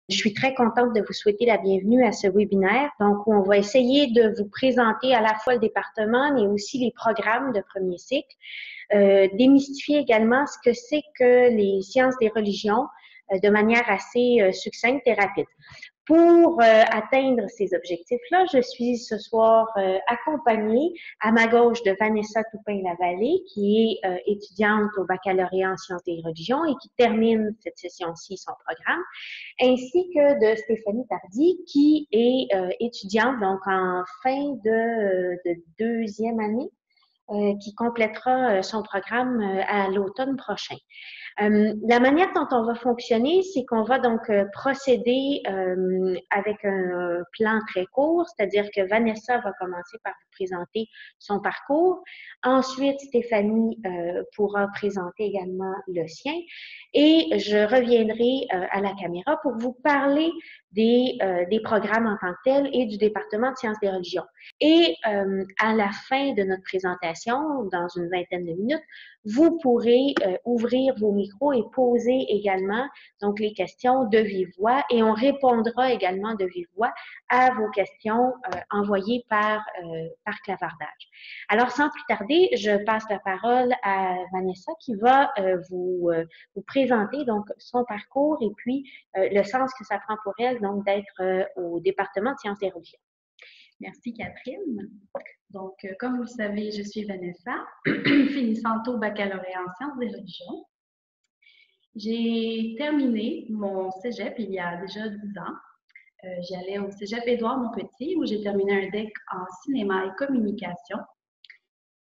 Je suis très contente de vous souhaiter la bienvenue à ce webinaire. Donc, on va essayer de vous présenter à la fois le département, mais aussi les programmes de premier cycle, démystifier également ce que c'est que les sciences des religions de manière assez succincte et rapide. Pour atteindre ces objectifs-là, je suis ce soir accompagnée à ma gauche de Vanessa Toupin-Lavallée, qui est étudiante au baccalauréat en sciences des religions et qui termine cette session-ci son programme, ainsi que de Stéphanie Tardy, qui est étudiante donc en fin de deuxième année, qui complétera son programme à l'automne prochain. La manière dont on va fonctionner, c'est qu'on va donc procéder avec un plan très court, c'est-à-dire que Vanessa va commencer par vous présenter son parcours. Ensuite, Stéphanie pourra présenter également le sien. Et je reviendrai à la caméra pour vous parler des programmes en tant que tels et du département de sciences des religions. Et à la fin de notre présentation, dans une vingtaine de minutes, vous pourrez ouvrir vos micros et poser également donc les questions de vive voix et on répondra également de vive voix à vos questions envoyées par clavardage. Alors, sans plus tarder, je passe la parole à Vanessa qui va vous présenter donc son parcours et puis le sens que ça prend pour elle donc d'être au département de sciences et religions. Merci Catherine. Donc, comme vous le savez, je suis Vanessa, finissant au baccalauréat en sciences des religions. J'ai terminé mon cégep il y a déjà 10 ans. J'allais au cégep Édouard-Montpetit où j'ai terminé un DEC en cinéma et communication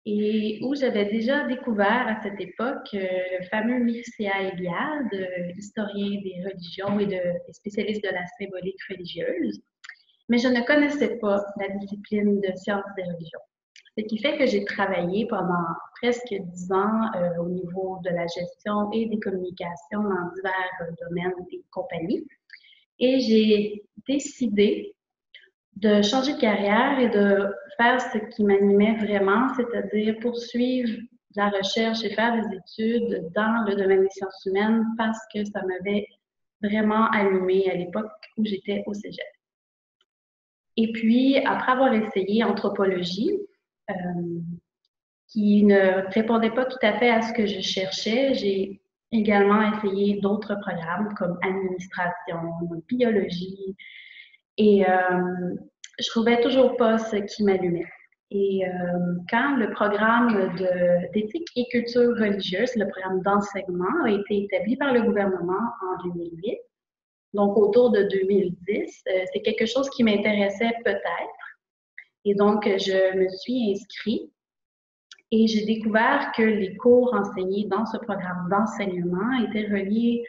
et où j'avais déjà découvert à cette époque le fameux Mircea Eliade, historien des religions et spécialiste de la symbolique religieuse. Mais je ne connaissais pas la discipline de sciences des religions. Ce qui fait que j'ai travaillé pendant presque 10 ans au niveau de la gestion et des communications dans divers domaines et compagnies. Et j'ai décidé de changer de carrière et de faire ce qui m'animait vraiment, c'est-à-dire poursuivre la recherche et faire des études dans le domaine des sciences humaines parce que ça m'avait vraiment allumée à l'époque où j'étais au cégep. Et puis, après avoir essayé anthropologie, qui ne répondait pas tout à fait à ce que je cherchais, j'ai également essayé d'autres programmes comme administration, biologie, et je trouvais toujours pas ce qui m'allumait. Et quand le programme d'éthique et culture religieuse, le programme d'enseignement, a été établi par le gouvernement en 2008, donc autour de 2010, c'est quelque chose qui m'intéressait peut-être. Et donc, je me suis inscrite et j'ai découvert que les cours enseignés dans ce programme d'enseignement étaient reliés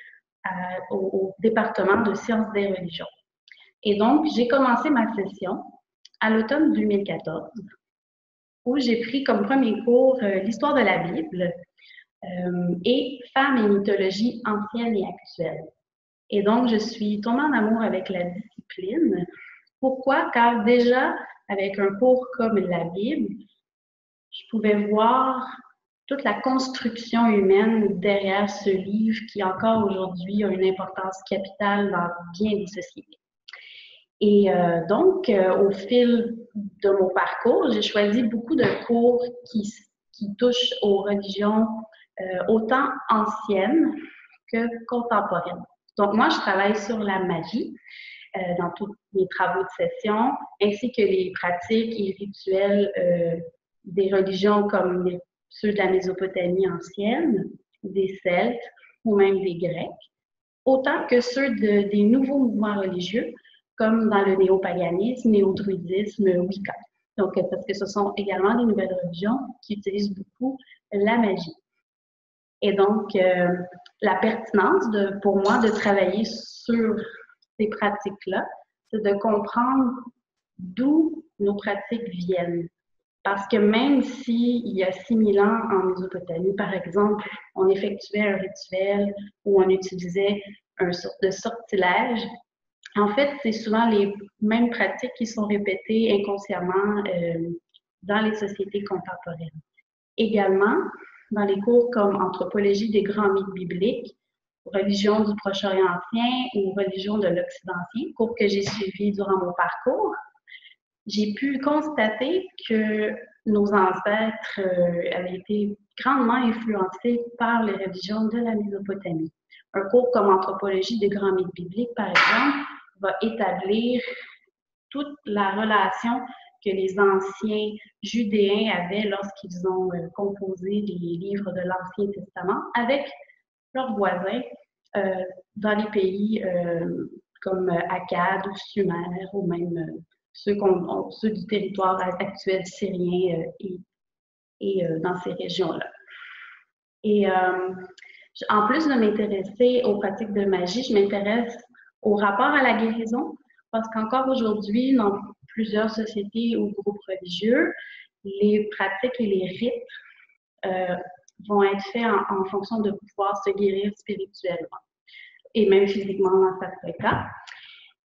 au département de sciences des religions. Et donc, j'ai commencé ma session à l'automne 2014, où j'ai pris comme premier cours l'histoire de la Bible et femmes et mythologie ancienne et actuelle. Et donc, je suis tombée en amour avec la discipline. Pourquoi? Car déjà, avec un cours comme la Bible, je pouvais voir toute la construction humaine derrière ce livre qui encore aujourd'hui a une importance capitale dans bien des sociétés. Et donc, au fil de mon parcours, j'ai choisi beaucoup de cours qui touchent aux religions autant anciennes que contemporaines. Donc, moi, je travaille sur la magie dans tous mes travaux de session, ainsi que les pratiques et rituels des religions comme ceux de la Mésopotamie ancienne, des Celtes ou même des Grecs, autant que ceux des nouveaux mouvements religieux comme dans le néopaganisme, néo-druidisme, Wicca. Donc, parce que ce sont également des nouvelles religions qui utilisent beaucoup la magie. Et donc, la pertinence pour moi de travailler sur ces pratiques-là, c'est de comprendre d'où nos pratiques viennent. Parce que même s'il y a 6000 ans en Mésopotamie, par exemple, on effectuait un rituel ou on utilisait une sorte de sortilège, en fait, c'est souvent les mêmes pratiques qui sont répétées inconsciemment dans les sociétés contemporaines. Également, dans les cours comme anthropologie des grands mythes bibliques, religion du Proche-Orient ancien ou religion de l'Occident ancien, cours que j'ai suivi durant mon parcours, j'ai pu constater que nos ancêtres avaient été grandement influencés par les religions de la Mésopotamie. Un cours comme anthropologie des grands mythes bibliques, par exemple, va établir toute la relation que les anciens judéens avaient lorsqu'ils ont composé les livres de l'Ancien Testament avec leurs voisins dans les pays comme Akkad ou Sumer ou même ceux du territoire actuel syrien et dans ces régions-là. Et en plus de m'intéresser aux pratiques de magie, je m'intéresse au rapport à la guérison parce qu'encore aujourd'hui, dans plusieurs sociétés ou groupes religieux, les pratiques et les rites vont être faits en fonction de pouvoir se guérir spirituellement et même physiquement dans certains cas.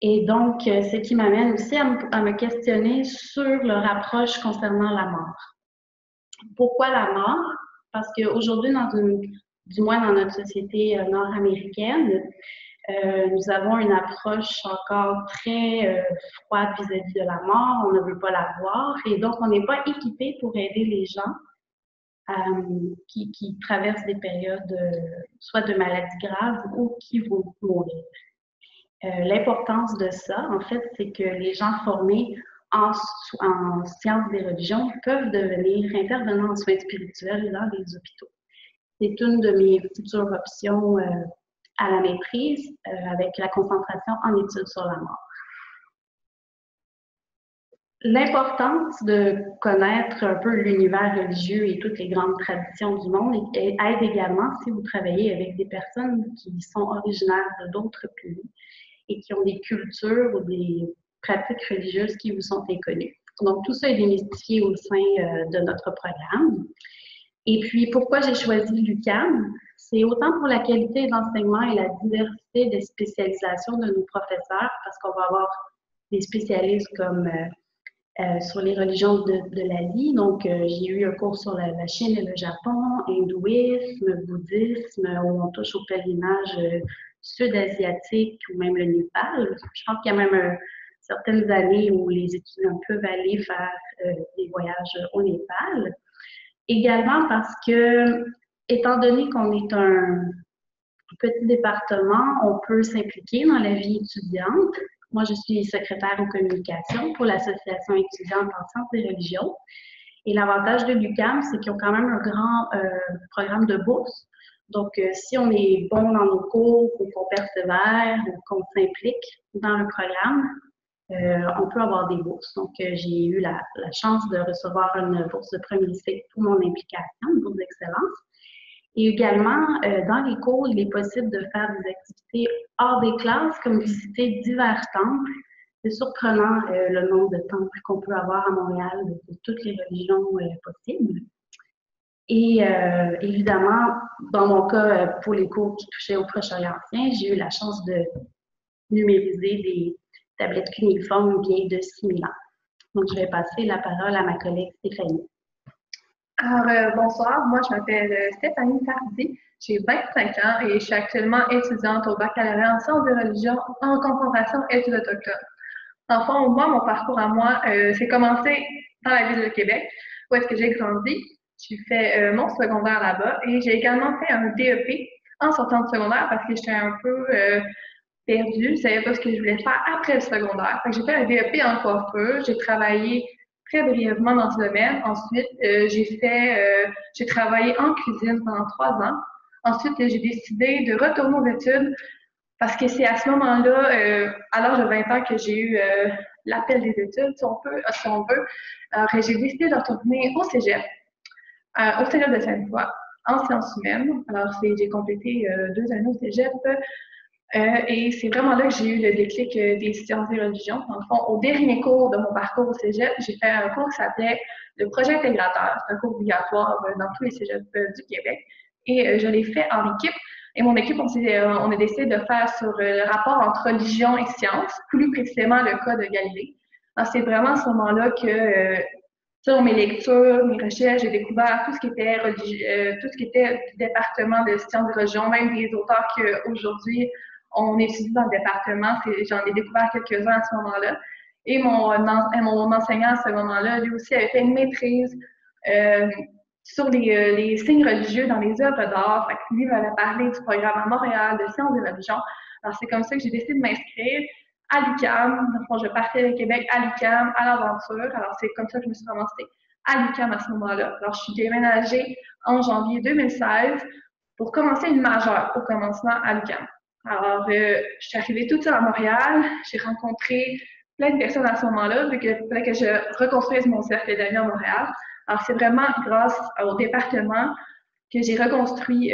Et donc, ce qui m'amène aussi à me questionner sur leur approche concernant la mort. Pourquoi la mort? Parce qu'aujourd'hui, du moins dans notre société nord-américaine, nous avons une approche encore très froide vis-à-vis de la mort. On ne veut pas la voir et donc on n'est pas équipé pour aider les gens qui traversent des périodes soit de maladies graves ou qui vont mourir. L'importance de ça, en fait, c'est que les gens formés en sciences des religions peuvent devenir intervenants en soins spirituels dans les hôpitaux. C'est une de mes futures options à la maîtrise avec la concentration en études sur la mort. L'importance de connaître un peu l'univers religieux et toutes les grandes traditions du monde aide également si vous travaillez avec des personnes qui sont originaires d'autres pays et qui ont des cultures ou des pratiques religieuses qui vous sont inconnues. Donc, tout ça est démystifié au sein de notre programme. Et puis, pourquoi j'ai choisi l'UQAM? C'est autant pour la qualité d'enseignement et la diversité des spécialisations de nos professeurs, parce qu'on va avoir des spécialistes comme sur les religions de l'Asie. Donc, j'ai eu un cours sur la Chine et le Japon, hindouisme, bouddhisme, où on touche au pèlerinage sud-asiatique ou même le Népal. Je pense qu'il y a même certaines années où les étudiants peuvent aller faire des voyages au Népal. Également parce que, étant donné qu'on est un petit département, on peut s'impliquer dans la vie étudiante. Moi, je suis secrétaire aux communications pour l'Association étudiante en sciences des religions. Et l'avantage de l'UQAM, c'est qu'ils ont quand même un grand programme de bourse. Donc, si on est bon dans nos cours ou qu'on persévère ou qu'on s'implique dans le programme, on peut avoir des bourses. Donc, j'ai eu la chance de recevoir une bourse de premier cycle pour mon implication, une bourse d'excellence. Et également, dans les cours, il est possible de faire des activités hors des classes, comme visiter divers temples. C'est surprenant le nombre de temples qu'on peut avoir à Montréal de toutes les religions possibles. Et évidemment, dans mon cas, pour les cours qui touchaient au Proche-Orient ancien, j'ai eu la chance de numériser des tablettes cunéiformes vieilles de 6000 ans. Donc, je vais passer la parole à ma collègue Stéphanie. Alors, bonsoir, moi je m'appelle Stéphanie Tardy, j'ai 25 ans et je suis actuellement étudiante au baccalauréat en sciences des religions en concentration études autochtones. En fond, moi, mon parcours à moi, c'est commencé dans la ville de Québec, où est-ce que j'ai grandi. J'ai fait mon secondaire là-bas et j'ai également fait un DEP en sortant de secondaire parce que j'étais un peu perdue, je ne savais pas ce que je voulais faire après le secondaire. J'ai fait un DEP en coiffure, j'ai travaillé très brièvement dans ce domaine. Ensuite, j'ai travaillé en cuisine pendant 3 ans. Ensuite, j'ai décidé de retourner aux études parce que c'est à ce moment-là, à l'âge de 20 ans, que j'ai eu l'appel des études, si on veut. Alors, j'ai décidé de retourner au cégep de Sainte-Foy, en sciences humaines. Alors, j'ai complété 2 années au cégep. Et c'est vraiment là que j'ai eu le déclic des sciences des religions. Dans le fond, au dernier cours de mon parcours au cégep, j'ai fait un cours qui s'appelait le projet intégrateur. C'est un cours obligatoire dans tous les cégeps du Québec. Et je l'ai fait en équipe. Et mon équipe, on a décidé de faire sur le rapport entre religion et science, plus précisément le cas de Galilée. C'est vraiment à ce moment-là que sur mes lectures, mes recherches, j'ai découvert tout ce qui était tout ce qui était du département de sciences et religions, même des auteurs qu'aujourd'hui on étudie dans le département. J'en ai découvert quelques-uns à ce moment-là. Et mon enseignant à ce moment-là, lui aussi, avait fait une maîtrise sur les signes religieux dans les œuvres d'art. Fait que lui m'avait parlé du programme à Montréal de sciences et religions. Alors, c'est comme ça que j'ai décidé de m'inscrire à l'UQAM. Dans le fond, je partais de Québec à l'UQAM, à l'aventure. Alors, c'est comme ça que je me suis ramassée à l'UQAM à ce moment-là. Alors, je suis déménagée en janvier 2016 pour commencer une majeure au commencement à l'UQAM. Alors, je suis arrivée toute seule à Montréal. J'ai rencontré plein de personnes à ce moment-là, vu qu'il fallait que je reconstruise mon cercle d'amis à Montréal. Alors, c'est vraiment grâce au département que j'ai reconstruit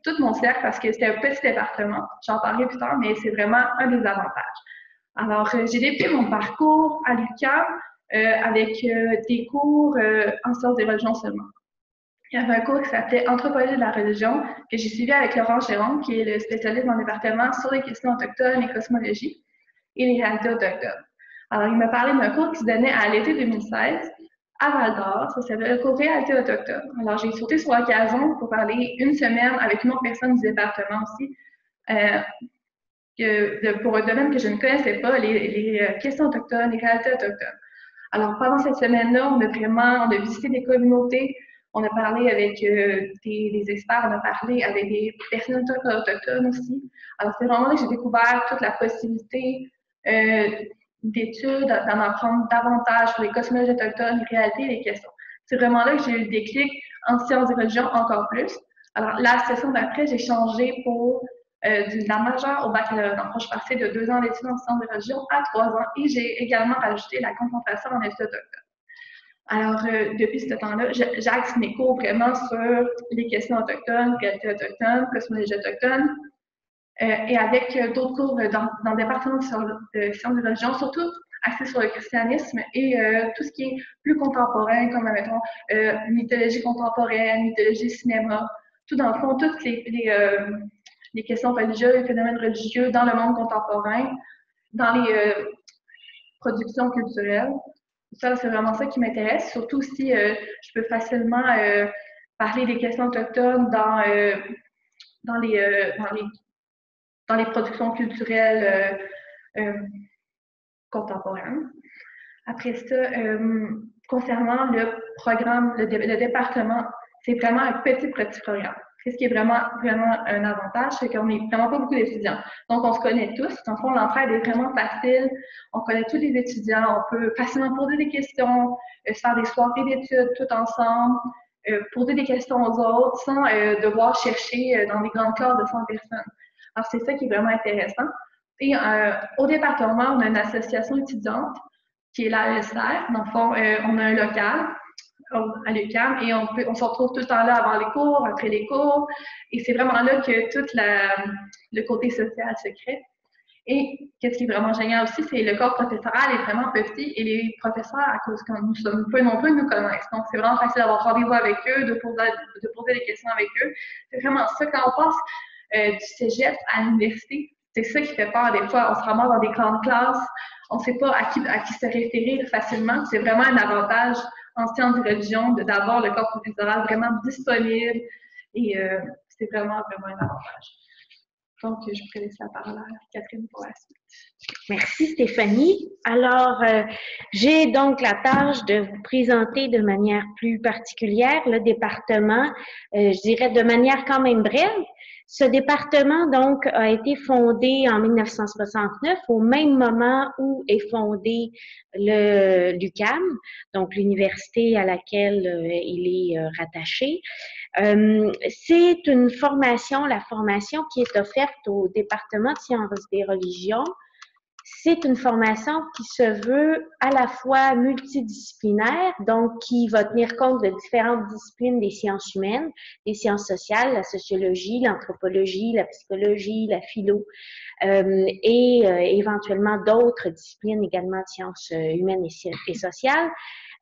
tout mon cercle parce que c'était un petit département. J'en parlerai plus tard, mais c'est vraiment un des avantages. Alors, j'ai débuté mon parcours à l'UQAM avec des cours en sciences des religions seulement. Il y avait un cours qui s'appelait Anthropologie de la religion que j'ai suivi avec Laurent Géron, qui est le spécialiste dans le département sur les questions autochtones et cosmologie et les réalités autochtones. Alors, il m'a parlé d'un cours qui se donnait à l'été 2016 à Val-d'Or. Ça s'appelle le cours Réalité autochtone. Alors, j'ai sauté sur l'occasion pour parler une semaine avec une autre personne du département aussi, pour un domaine que je ne connaissais pas, les questions autochtones, les réalités autochtones. Alors, pendant cette semaine-là, on a visité des communautés, on a parlé avec des experts, on a parlé avec des personnes autochtones aussi. Alors, c'est vraiment là que j'ai découvert toute la possibilité d'études, d'en apprendre davantage sur les cosmologies autochtones, les réalités et les questions. C'est vraiment là que j'ai eu le déclic en sciences et religions encore plus. Alors, la session d'après, j'ai changé pour de la majeure au baccalauréat. Donc, je suis passée de 2 ans d'études en sciences et religions à 3 ans et j'ai également rajouté la concentration en études autochtones. Alors, depuis ce temps-là, j'axe mes cours vraiment sur les questions autochtones, réalités autochtones, cosmologie autochtone, et avec d'autres cours dans le département de sciences et religions, surtout axés sur le christianisme et tout ce qui est plus contemporain, comme, mettons, mythologie contemporaine, mythologie cinéma, tout dans le fond, toutes les questions religieuses, les phénomènes religieux dans le monde contemporain, dans les productions culturelles. Ça, c'est vraiment ça qui m'intéresse, surtout si je peux facilement parler des questions autochtones dans les productions culturelles contemporaines. Après ça, concernant le programme, le département, c'est vraiment un petit programme. C'est ce qui est vraiment un avantage, c'est qu'on n'est vraiment pas beaucoup d'étudiants. Donc, on se connaît tous. Dans le fond, l'entraide est vraiment facile. On connaît tous les étudiants. On peut facilement poser des questions, se faire des soirées d'études tout ensemble, poser des questions aux autres sans devoir chercher dans des grandes classes de 100 personnes. Alors, c'est ça qui est vraiment intéressant. Et au département, on a une association étudiante qui est l'AESR. Dans le fond, on a un local à l'UQAM et on se retrouve tout le temps là avant les cours, après les cours. Et c'est vraiment là que tout le côté social se crée. Et qu'est-ce qui est vraiment génial aussi, c'est le corps professoral est vraiment petit et les professeurs, à cause que nous sommes peu nombreux, nous connaissent. Donc, c'est vraiment facile d'avoir rendez-vous avec eux, de poser des questions avec eux. C'est vraiment ça. Quand on passe du cégep à l'université, c'est ça qui fait peur des fois. On se ramasse dans des grandes classes, on ne sait pas à qui se référer facilement. C'est vraiment un avantage en sciences et religions d'avoir le corps professoral vraiment disponible et c'est vraiment un avantage. Donc, je pourrais laisser la parole à Catherine pour la suite. Merci Stéphanie. Alors, j'ai donc la tâche de vous présenter de manière plus particulière le département, je dirais de manière quand même brève. Ce département, donc, a été fondé en 1969, au même moment où est fondé l'UQAM, donc l'université à laquelle il est rattaché. C'est une formation, la formation qui est offerte au département de sciences des religions. C'est une formation qui se veut à la fois multidisciplinaire, donc qui va tenir compte de différentes disciplines des sciences humaines, des sciences sociales, la sociologie, l'anthropologie, la psychologie, la philo, et éventuellement d'autres disciplines également de sciences humaines et sociales.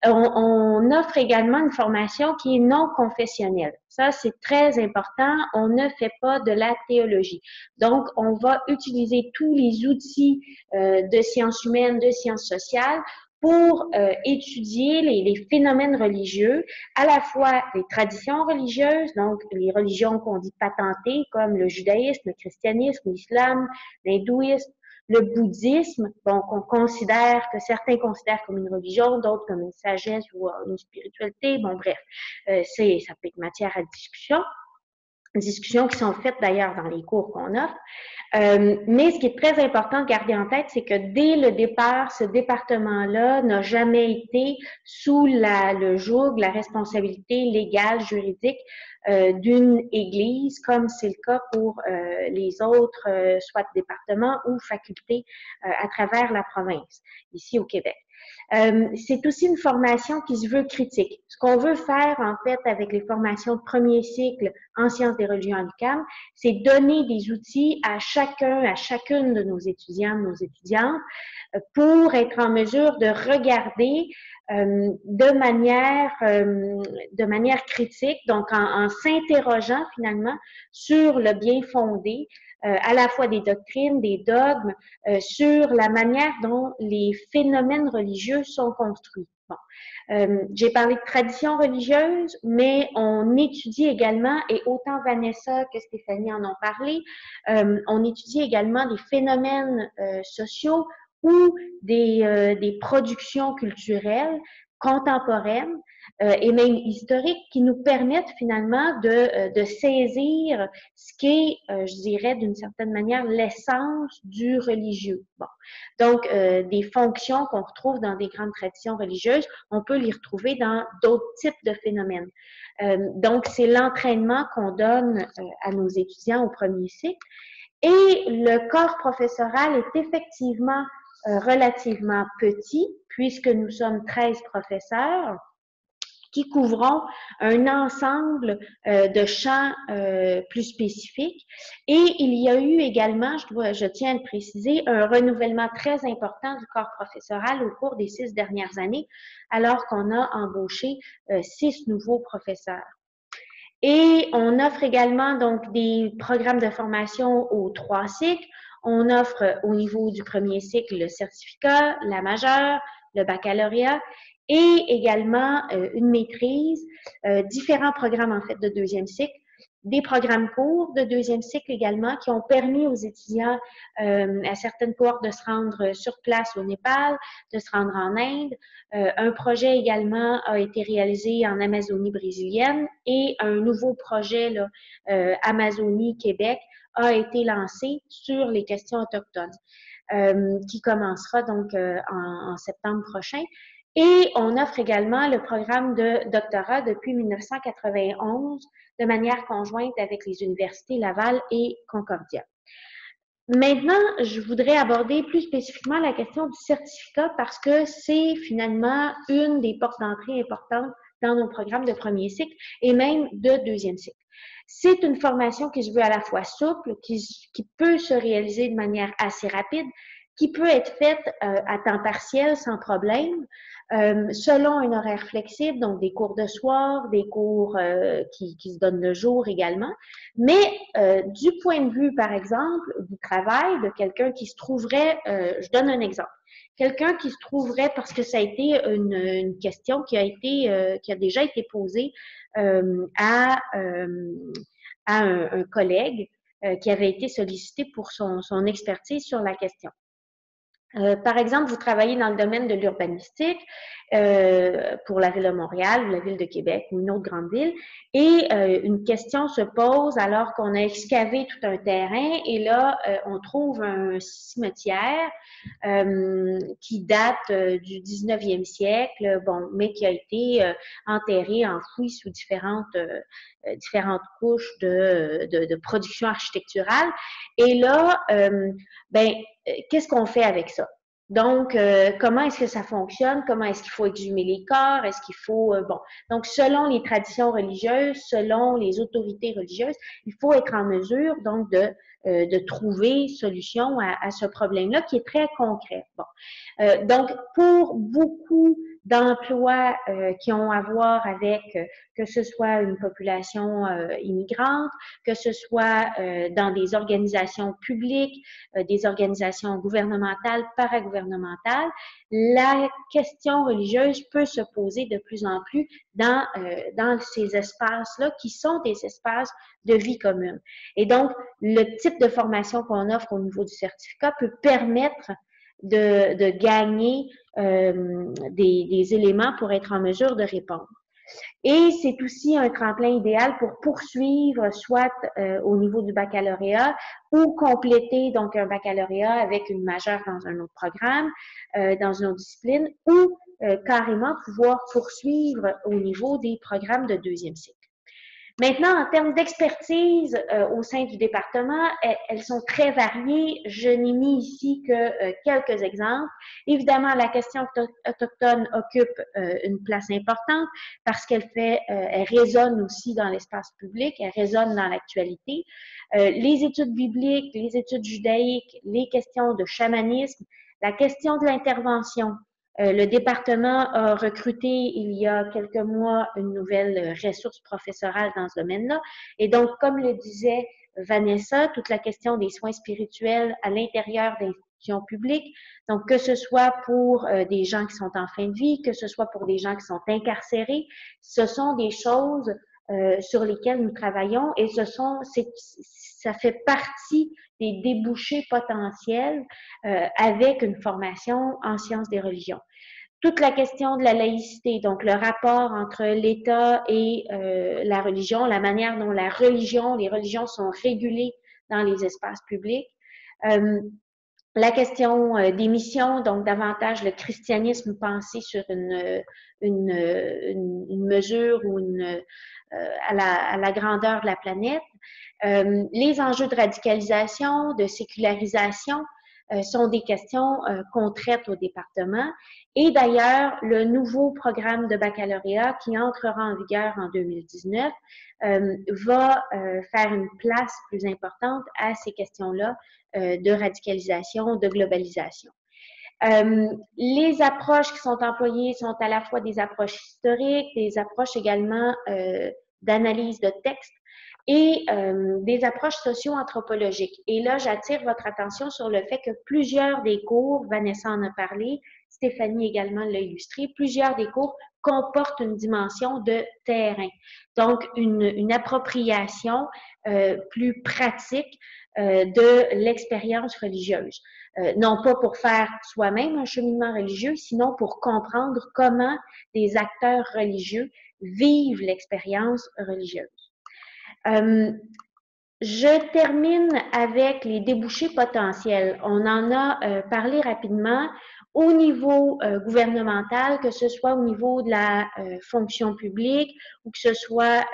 On offre également une formation qui est non confessionnelle. Ça, c'est très important. On ne fait pas de la théologie. Donc, on va utiliser tous les outils de sciences humaines, de sciences sociales pour étudier les phénomènes religieux, à la fois les traditions religieuses, donc les religions qu'on dit patentées, comme le judaïsme, le christianisme, l'islam, l'hindouisme, le bouddhisme, bon, qu'on considère, que certains considèrent comme une religion, d'autres comme une sagesse ou une spiritualité, bon bref, ça peut être matière à discussions qui sont faites d'ailleurs dans les cours qu'on offre. Mais ce qui est très important de garder en tête, c'est que dès le départ, ce département-là n'a jamais été sous le joug, la responsabilité légale, juridique d'une église, comme c'est le cas pour les autres, soit départements ou facultés à travers la province, ici au Québec. C'est aussi une formation qui se veut critique. Ce qu'on veut faire, en fait, avec les formations de premier cycle en sciences des religions à l'UQAM, c'est donner des outils à chacune de nos étudiants, de nos étudiantes, pour être en mesure de regarder de manière critique, donc en s'interrogeant finalement sur le bien fondé, à la fois des doctrines, des dogmes, sur la manière dont les phénomènes religieux sont construits. Bon. J'ai parlé de tradition religieuse, mais on étudie également, et autant Vanessa que Stéphanie en ont parlé, on étudie également des phénomènes sociaux ou des productions culturelles contemporaines et même historiques qui nous permettent finalement de saisir ce qui est, je dirais, d'une certaine manière, l'essence du religieux. Bon. Donc, des fonctions qu'on retrouve dans des grandes traditions religieuses, on peut les retrouver dans d'autres types de phénomènes. Donc, c'est l'entraînement qu'on donne à nos étudiants au premier cycle. Et le corps professoral est effectivement relativement petit, puisque nous sommes 13 professeurs qui couvront un ensemble de champs plus spécifiques. Et il y a eu également, je tiens à le préciser, un renouvellement très important du corps professoral au cours des 6 dernières années, alors qu'on a embauché 6 nouveaux professeurs. Et on offre également donc des programmes de formation aux 3 cycles. On offre au niveau du premier cycle le certificat, la majeure, le baccalauréat et également une maîtrise, différents programmes en fait de deuxième cycle, des programmes courts de deuxième cycle également qui ont permis aux étudiants à certaines cohortes de se rendre sur place au Népal, de se rendre en Inde. Un projet également a été réalisé en Amazonie brésilienne et un nouveau projet là, Amazonie-Québec a été lancé sur les questions autochtones qui commencera donc en septembre prochain. Et on offre également le programme de doctorat depuis 1991 de manière conjointe avec les universités Laval et Concordia. Maintenant, je voudrais aborder plus spécifiquement la question du certificat parce que c'est finalement une des portes d'entrée importantes dans nos programmes de premier cycle et même de deuxième cycle. C'est une formation qui se veut à la fois souple, qui peut se réaliser de manière assez rapide, qui peut être faite à temps partiel sans problème, selon un horaire flexible, donc des cours de soir, des cours qui se donnent le jour également. Mais du point de vue, par exemple, du travail de quelqu'un qui se trouverait, je donne un exemple, quelqu'un qui se trouverait, parce que ça a été une question qui a déjà été posée à un collègue qui avait été sollicité pour son expertise sur la question. Par exemple, vous travaillez dans le domaine de l'urbanistique pour la ville de Montréal ou la ville de Québec ou une autre grande ville et une question se pose alors qu'on a excavé tout un terrain et là, on trouve un cimetière qui date du 19e siècle, bon, mais qui a été enterré, enfoui sous différentes couches de production architecturale. Et là, qu'est-ce qu'on fait avec ça? Donc, comment est-ce que ça fonctionne? Comment est-ce qu'il faut exhumer les corps? Est-ce qu'il faut... Donc, selon les traditions religieuses, selon les autorités religieuses, il faut être en mesure, donc, de trouver solution à ce problème-là qui est très concret. Bon. Donc, pour beaucoup d'emplois qui ont à voir avec que ce soit une population immigrante, que ce soit dans des organisations publiques, des organisations gouvernementales, paragouvernementales, la question religieuse peut se poser de plus en plus dans ces espaces-là qui sont des espaces de vie commune. Et donc, le type de formation qu'on offre au niveau du certificat peut permettre de gagner des éléments pour être en mesure de répondre. Et c'est aussi un tremplin idéal pour poursuivre soit au niveau du baccalauréat ou compléter donc un baccalauréat avec une majeure dans un autre programme, dans une autre discipline, ou carrément pouvoir poursuivre au niveau des programmes de deuxième cycle. Maintenant, en termes d'expertise au sein du département, elles sont très variées. Je n'ai mis ici que quelques exemples. Évidemment, la question autochtone occupe une place importante parce elle résonne aussi dans l'espace public, elle résonne dans l'actualité. Les études bibliques, les études judaïques, les questions de chamanisme, la question de l'intervention. Le département a recruté il y a quelques mois une nouvelle ressource professorale dans ce domaine-là. Et donc, comme le disait Vanessa, toute la question des soins spirituels à l'intérieur d'institutions publiques, donc que ce soit pour des gens qui sont en fin de vie, que ce soit pour des gens qui sont incarcérés, ce sont des choses sur lesquelles nous travaillons et ça fait partie des débouchés potentiels avec une formation en sciences des religions. Toute la question de la laïcité, donc le rapport entre l'État et la religion, la manière dont les religions sont régulées dans les espaces publics. La question des missions, donc davantage le christianisme pensé sur une mesure ou à la grandeur de la planète. Les enjeux de radicalisation, de sécularisation sont des questions qu'on traite au département. Et d'ailleurs, le nouveau programme de baccalauréat qui entrera en vigueur en 2019 va faire une place plus importante à ces questions-là de radicalisation, de globalisation. Les approches qui sont employées sont à la fois des approches historiques, des approches également d'analyse de texte et des approches socio-anthropologiques. Et là, j'attire votre attention sur le fait que plusieurs des cours, Vanessa en a parlé, Stéphanie également l'a illustré, plusieurs des cours comportent une dimension de terrain. Donc, une appropriation plus pratique de l'expérience religieuse. Non pas pour faire soi-même un cheminement religieux, sinon pour comprendre comment des acteurs religieux vivent l'expérience religieuse. Je termine avec les débouchés potentiels. On en a parlé rapidement. Au niveau gouvernemental, que ce soit au niveau de la fonction publique ou que ce soit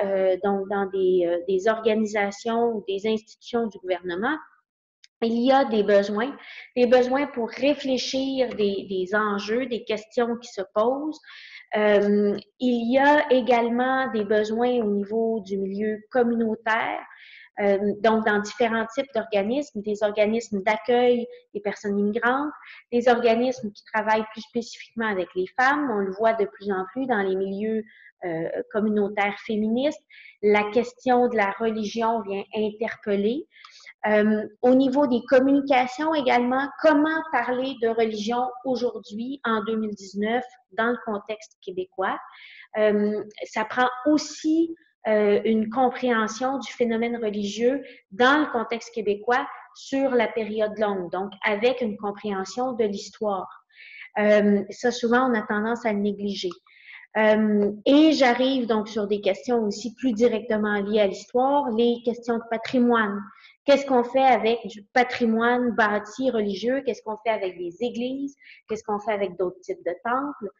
donc dans des organisations ou des institutions du gouvernement, il y a des besoins pour réfléchir des enjeux, des questions qui se posent. Il y a également des besoins au niveau du milieu communautaire, donc dans différents types d'organismes, des organismes d'accueil des personnes immigrantes, des organismes qui travaillent plus spécifiquement avec les femmes. On le voit de plus en plus dans les milieux communautaires féministes. La question de la religion vient interpeller. Au niveau des communications également, comment parler de religion aujourd'hui, en 2019, dans le contexte québécois. Ça prend aussi une compréhension du phénomène religieux dans le contexte québécois sur la période longue, donc avec une compréhension de l'histoire. Ça, souvent, on a tendance à le négliger. Et j'arrive donc sur des questions aussi plus directement liées à l'histoire, les questions de patrimoine. Qu'est-ce qu'on fait avec du patrimoine bâti religieux? Qu'est-ce qu'on fait avec des églises? Qu'est-ce qu'on fait avec d'autres types de temples?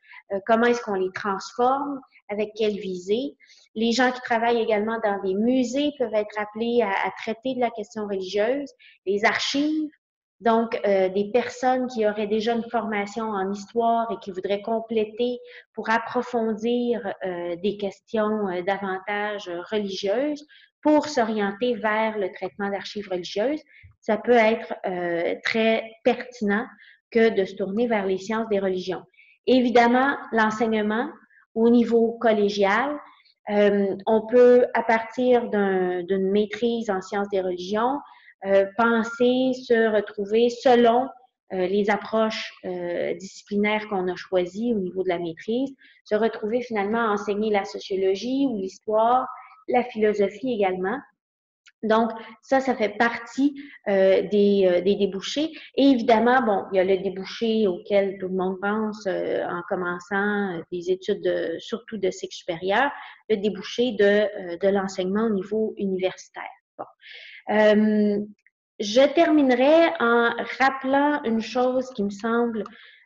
Comment est-ce qu'on les transforme? Avec quelle visée? Les gens qui travaillent également dans des musées peuvent être appelés à traiter de la question religieuse. Les archives, donc des personnes qui auraient déjà une formation en histoire et qui voudraient compléter pour approfondir des questions davantage religieuses, pour s'orienter vers le traitement d'archives religieuses, ça peut être très pertinent que de se tourner vers les sciences des religions. Évidemment, l'enseignement au niveau collégial, on peut, à partir d'une maîtrise en sciences des religions, penser se retrouver selon les approches disciplinaires qu'on a choisies au niveau de la maîtrise, se retrouver finalement à enseigner la sociologie ou l'histoire, la philosophie également. Donc, ça fait partie des débouchés. Et évidemment, bon, il y a le débouché auquel tout le monde pense en commençant des études, surtout de cycle supérieur, le débouché de l'enseignement au niveau universitaire. Bon. Je terminerai en rappelant une chose qui me semble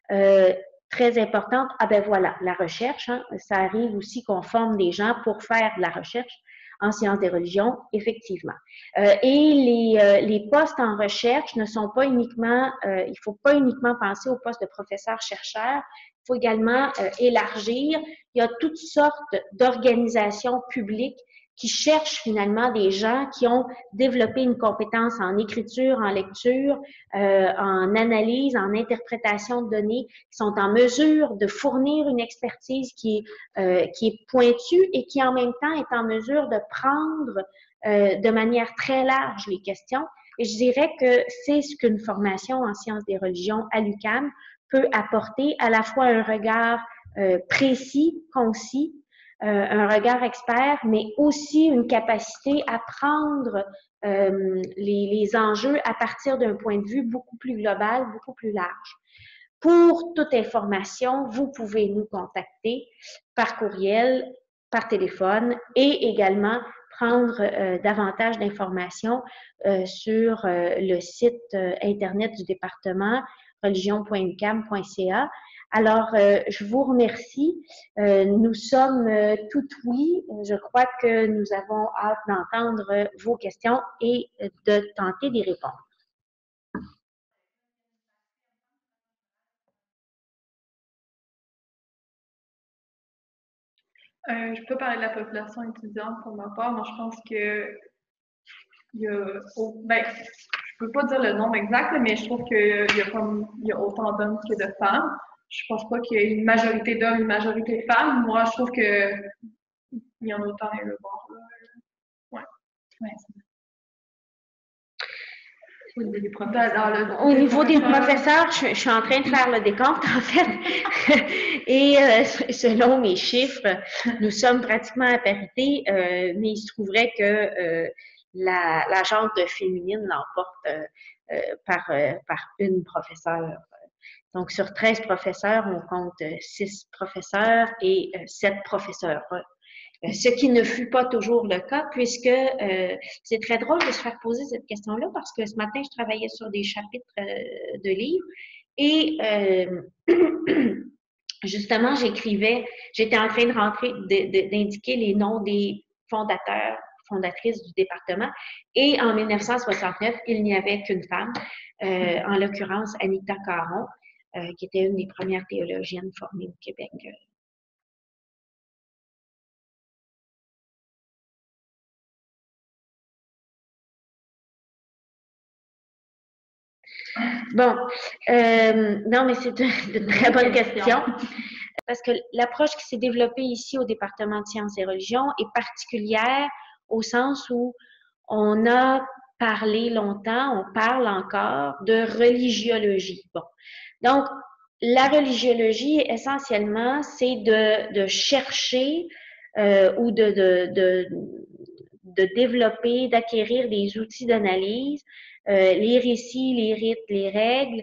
très importante. Ah ben voilà, la recherche. Hein, ça arrive aussi qu'on forme des gens pour faire de la recherche en sciences des religions, effectivement. Et les postes en recherche ne sont pas uniquement, il ne faut pas uniquement penser au poste de professeur-chercheur, il faut également élargir. Il y a toutes sortes d'organisations publiques qui cherchent finalement des gens qui ont développé une compétence en écriture, en lecture, en analyse, en interprétation de données, qui sont en mesure de fournir une expertise qui est pointue et qui en même temps est en mesure de prendre de manière très large les questions. Et je dirais que c'est ce qu'une formation en sciences des religions à l'UQAM peut apporter, à la fois un regard précis, concis, un regard expert, mais aussi une capacité à prendre les enjeux à partir d'un point de vue beaucoup plus global, beaucoup plus large. Pour toute information, vous pouvez nous contacter par courriel, par téléphone et également prendre davantage d'informations sur le site Internet du département religion.uqam.ca. Alors, je vous remercie. Nous sommes tout oui. Je crois que nous avons hâte d'entendre vos questions et de tenter d'y répondre. Je peux parler de la population étudiante pour ma part. Moi, je pense que il y a, ben, je peux pas dire le nombre exact, mais je trouve qu'il y a autant d'hommes que de femmes. Je pense pas qu'il y ait une majorité d'hommes, une majorité de femmes. Moi, je trouve que il y en a autant et le bord. Ouais. Ouais. Au niveau des professeurs, je suis en train de faire le décompte, en fait. Et selon mes chiffres, nous sommes pratiquement à parité, mais il se trouverait que la genre féminine l'emporte par une professeure. Donc, sur 13 professeurs, on compte 6 professeurs et 7 professeurs. Ce qui ne fut pas toujours le cas, puisque c'est très drôle de se faire poser cette question-là, parce que ce matin, je travaillais sur des chapitres de livres et justement, j'étais en train de d'indiquer les noms des fondatrices du département, et en 1969, il n'y avait qu'une femme, en l'occurrence Anita Caron, qui était une des premières théologiennes formées au Québec. Bon, non, mais c'est une très bonne question. Parce que l'approche qui s'est développée ici au département de sciences et religions est particulière au sens où on a parlé longtemps, on parle encore de religiologie. Bon. Donc, la religiologie, essentiellement, c'est de chercher ou de développer, d'acquérir des outils d'analyse, les récits, les rites, les règles,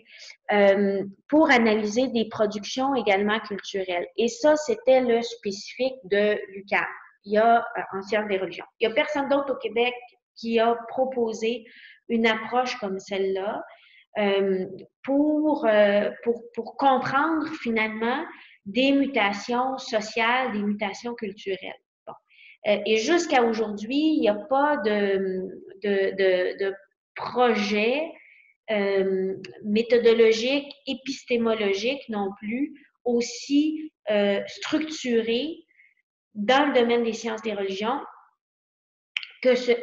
pour analyser des productions également culturelles. Et ça, c'était le spécifique de l'UQAM. Il y a en sciences des religions. Il n'y a personne d'autre au Québec qui a proposé une approche comme celle-là pour comprendre finalement des mutations sociales, des mutations culturelles. Bon. Et jusqu'à aujourd'hui, il n'y a pas de projet méthodologique, épistémologique non plus, aussi structuré dans le domaine des sciences des religions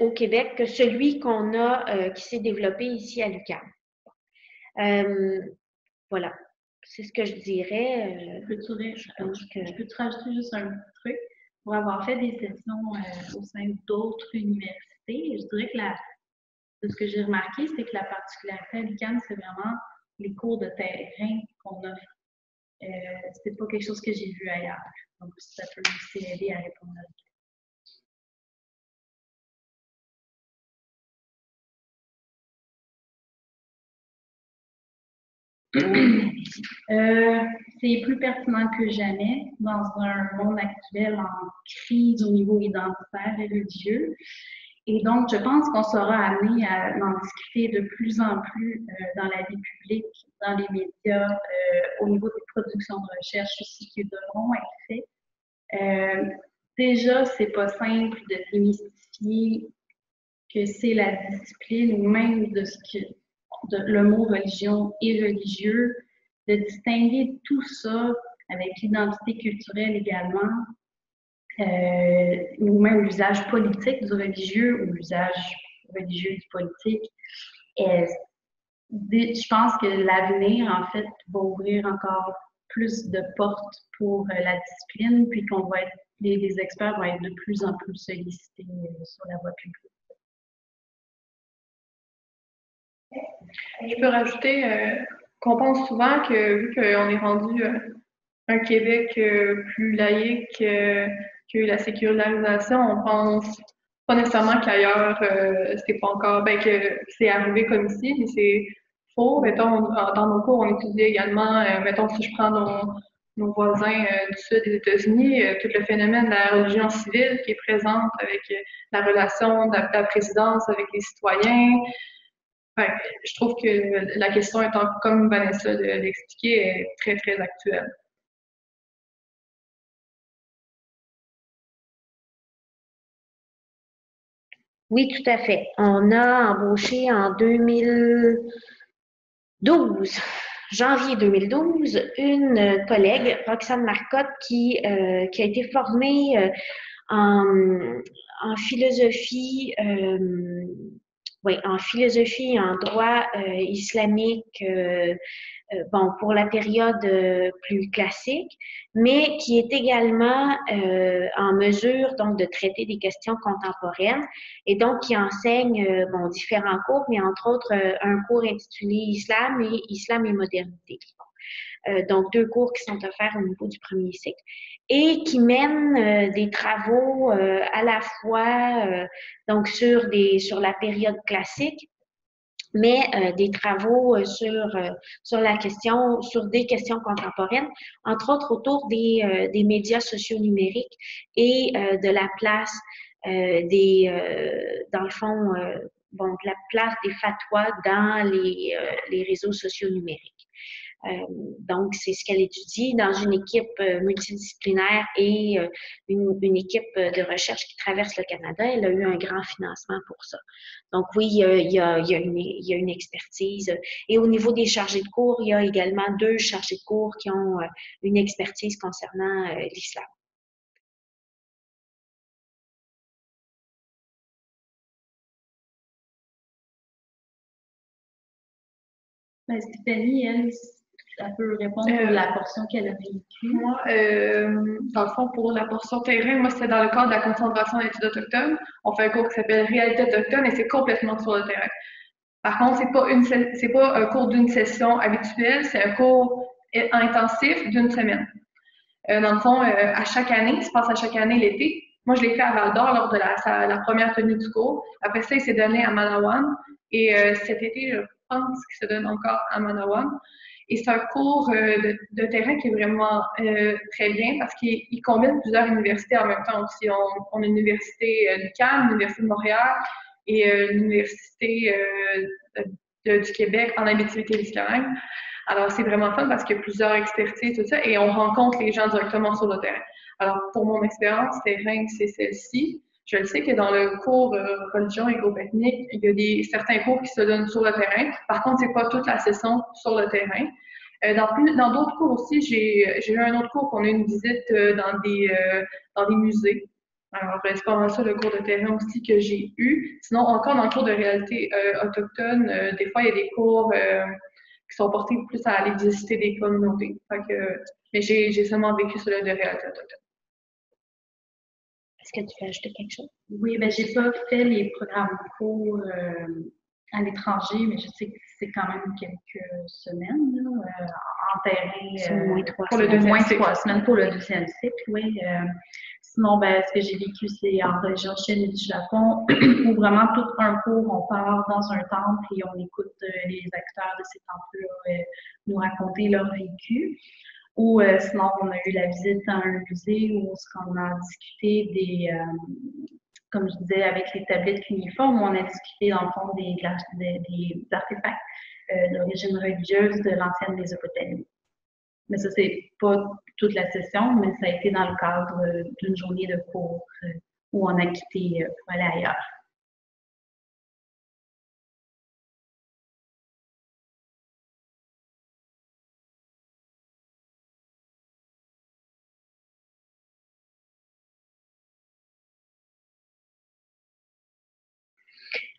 au Québec que celui qu'on a, qui s'est développé ici à l'UQAM. Voilà. c'est ce que je dirais. Je peux te rajouter juste un petit truc. Pour avoir fait des sessions au sein d'autres universités, je dirais que de ce que j'ai remarqué, c'est que la particularité à l'UQAM, c'est vraiment les cours de terrain qu'on offre. C'est pas quelque chose que j'ai vu ailleurs. Donc, ça peut aussi aider à répondre à ça. C'est plus pertinent que jamais dans un monde actuel en crise au niveau identitaire et religieux. Et donc, je pense qu'on sera amené à en discuter de plus en plus dans la vie publique, dans les médias, au niveau des productions de recherche aussi qui devront être faites. Déjà, c'est pas simple de démystifier que c'est la discipline ou même le mot religion et religieux, de distinguer tout ça avec l'identité culturelle également, ou même l'usage politique du religieux ou l'usage religieux du politique. Je pense que l'avenir, en fait, va ouvrir encore plus de portes pour la discipline, puis qu'on va être, les experts vont être de plus en plus sollicités sur la voie publique. Je peux rajouter qu'on pense souvent que, vu qu'on est rendu un Québec plus laïque, que la sécularisation, on pense pas nécessairement qu'ailleurs, c'est pas encore, que c'est arrivé comme ici, mais c'est faux. Mettons, dans nos cours, on étudie également, mettons, si je prends nos voisins du sud des États-Unis, tout le phénomène de la religion civile qui est présente avec la relation de la présidence avec les citoyens. Je trouve que la question étant, comme Vanessa l'expliquait, est très, très actuelle. Oui, tout à fait. On a embauché en 2012, janvier 2012, une collègue, Roxane Marcotte, qui a été formée en philosophie, en philosophie et en droit islamique, pour la période plus classique, mais qui est également en mesure donc de traiter des questions contemporaines et donc qui enseigne différents cours, mais entre autres un cours intitulé Islam et modernité. Donc, 2 cours qui sont offerts au niveau du premier cycle et qui mènent des travaux à la fois donc sur la période classique, mais des travaux sur des questions contemporaines, entre autres autour des médias sociaux numériques et de la place dans le fond, de la place des fatwas dans les réseaux sociaux numériques. Donc, c'est ce qu'elle étudie dans une équipe multidisciplinaire et une équipe de recherche qui traverse le Canada. Elle a eu un grand financement pour ça. Donc, oui, il y a une expertise. Et au niveau des chargés de cours, il y a également 2 chargés de cours qui ont une expertise concernant l'islam. Stéphanie, elle peut répondre pour la portion qu'elle a vécue. Moi, dans le fond, pour la portion terrain, moi, c'était dans le cadre de la concentration d'études autochtones. On fait un cours qui s'appelle Réalité autochtone et c'est complètement sur le terrain. Par contre, c'est pas un cours d'une session habituelle, c'est un cours intensif d'une semaine. Dans le fond, à chaque année, il se passe à chaque année l'été. Moi, je l'ai fait à Val-d'Or lors de la première tenue du cours. Après ça, il s'est donné à Manawan. Et cet été, je pense qu'il se donne encore à Manawan. Et c'est un cours de terrain qui est vraiment très bien parce qu'il combine plusieurs universités en même temps aussi. On a l'université d'UQAM, l'université de Montréal et l'université du Québec en Abitibi-Témiscamingue. Alors, c'est vraiment fun parce qu'il y a plusieurs expertises, tout ça, et on rencontre les gens directement sur le terrain. Alors, pour mon expérience terrain, c'est celle-ci. Je le sais que dans le cours religion et groupe ethnique, il y a certains cours qui se donnent sur le terrain. Par contre, c'est pas toute la session sur le terrain. Dans d'autres cours aussi, j'ai eu un autre cours qu'on a une visite dans des musées. Alors, c'est pas mal ça le cours de terrain aussi que j'ai eu. Sinon, encore dans le cours de réalité autochtone, des fois, il y a des cours sont portés plus à aller visiter des communautés. Mais j'ai seulement vécu cela de réalité autochtone. Est-ce que tu veux ajouter quelque chose? Oui, ben j'ai pas fait les programmes courts à l'étranger, mais je sais que c'est quand même quelques semaines là, en terrain. Moins 3 pour semaines. Le moins 3 semaines pour le deuxième cycle, oui. Sinon, ben, ce que j'ai vécu, c'est en région Chine et du Japon, où vraiment tout un cours, on part dans un temple et on écoute les acteurs de ces temples-là nous raconter leur vécu. Ou sinon, on a eu la visite dans un musée où on a discuté comme je disais, avec les tablettes cuniformes, où on a discuté dans le fond des artefacts d'origine religieuse de l'ancienne Mésopotamie. Mais ça, c'est pas toute la session, mais ça a été dans le cadre d'une journée de cours où on a quitté pour aller ailleurs.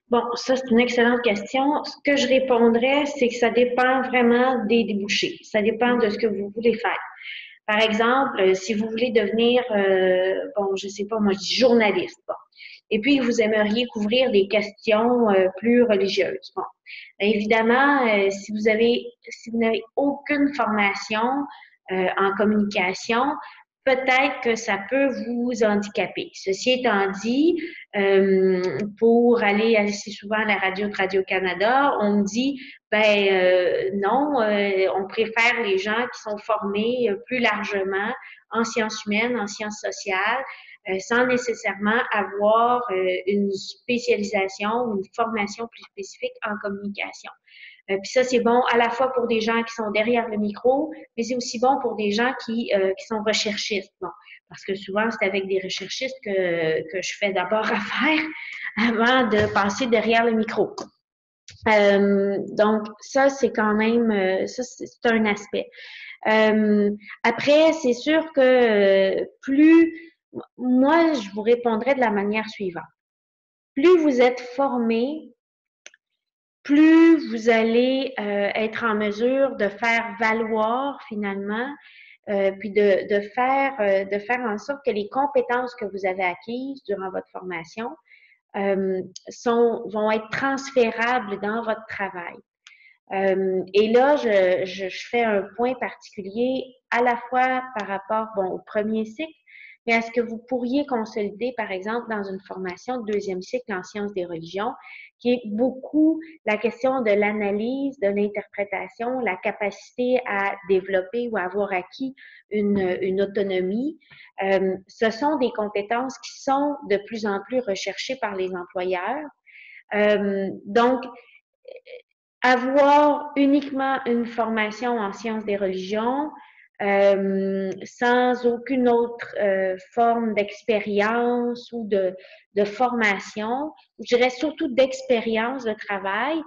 Bon, ça, c'est une excellente question. Ce que je répondrais, c'est que ça dépend vraiment des débouchés. Ça dépend de ce que vous voulez faire. Par exemple, si vous voulez devenir, bon, je sais pas, moi, je dis journaliste, bon. Et puis, vous aimeriez couvrir des questions plus religieuses. Bon. Bien, évidemment, si vous n'avez aucune formation en communication, peut-être que ça peut vous handicaper. Ceci étant dit, pour aller assez souvent à la radio de Radio-Canada, on me dit, non, on préfère les gens qui sont formés plus largement en sciences humaines, en sciences sociales, sans nécessairement avoir une spécialisation ou une formation plus spécifique en communication. Puis ça, c'est bon à la fois pour des gens qui sont derrière le micro, mais c'est aussi bon pour des gens qui sont recherchistes. Bon, parce que souvent, c'est avec des recherchistes que je fais d'abord affaire avant de passer derrière le micro. Donc, ça, c'est quand même, ça, c'est un aspect. Après, c'est sûr que moi, je vous répondrais de la manière suivante. Plus vous êtes formé, plus vous allez être en mesure de faire valoir finalement, puis de faire en sorte que les compétences que vous avez acquises durant votre formation vont être transférables dans votre travail. Et là, je fais un point particulier à la fois par rapport au premier cycle, mais à ce que vous pourriez consolider, par exemple, dans une formation de deuxième cycle en sciences des religions, qui est beaucoup la question de l'analyse, de l'interprétation, la capacité à développer ou à avoir acquis une autonomie. Ce sont des compétences qui sont de plus en plus recherchées par les employeurs. Donc, avoir uniquement une formation en sciences des religions, sans aucune autre forme d'expérience ou de formation, je dirais surtout d'expérience de travail,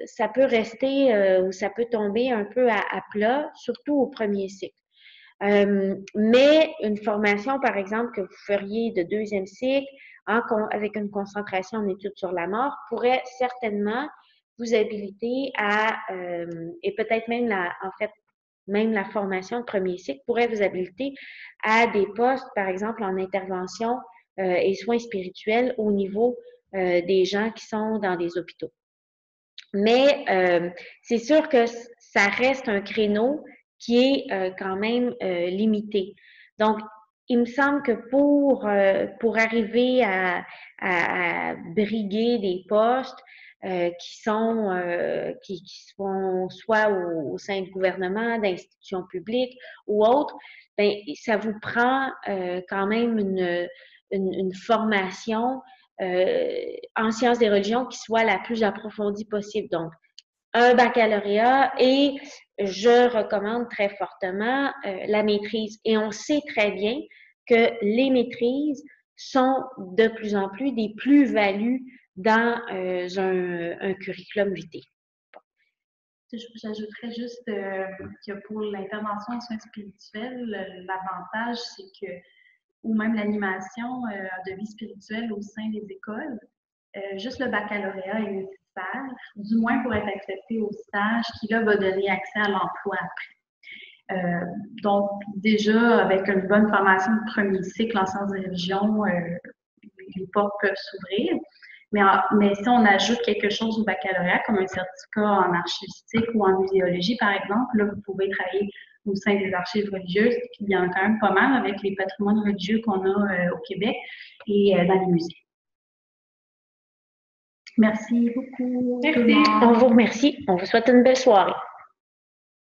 ça peut rester ou ça peut tomber un peu à plat, surtout au premier cycle. Mais une formation, par exemple, que vous feriez de deuxième cycle, avec une concentration en études sur la mort, pourrait certainement vous habiliter et peut-être même même la formation de premier cycle pourrait vous habiliter à des postes, par exemple, en intervention et soins spirituels au niveau des gens qui sont dans des hôpitaux. Mais c'est sûr que ça reste un créneau qui est quand même limité. Donc, il me semble que pour arriver à briguer des postes qui sont soit au sein du gouvernement, d'institutions publiques ou autres, ben ça vous prend quand même une formation en sciences des religions qui soit la plus approfondie possible. Donc, un baccalauréat et je recommande très fortement la maîtrise. Et on sait très bien que les maîtrises sont de plus en plus des plus-values dans un curriculum vitae. J'ajouterais juste que pour l'intervention en soins spirituels, l'avantage, c'est que, ou même l'animation de vie spirituelle au sein des écoles, juste le baccalauréat est nécessaire faire, du moins pour être accepté au stage, qui là va donner accès à l'emploi après. Donc, déjà, avec une bonne formation de premier cycle en sciences des religions, les portes peuvent s'ouvrir. Mais si on ajoute quelque chose au baccalauréat, comme un certificat en archivistique ou en muséologie, par exemple, là, vous pouvez travailler au sein des archives religieuses, puis il y en a quand même pas mal avec les patrimoines religieux qu'on a au Québec et dans les musées. Merci beaucoup. Merci. On vous remercie. On vous souhaite une belle soirée.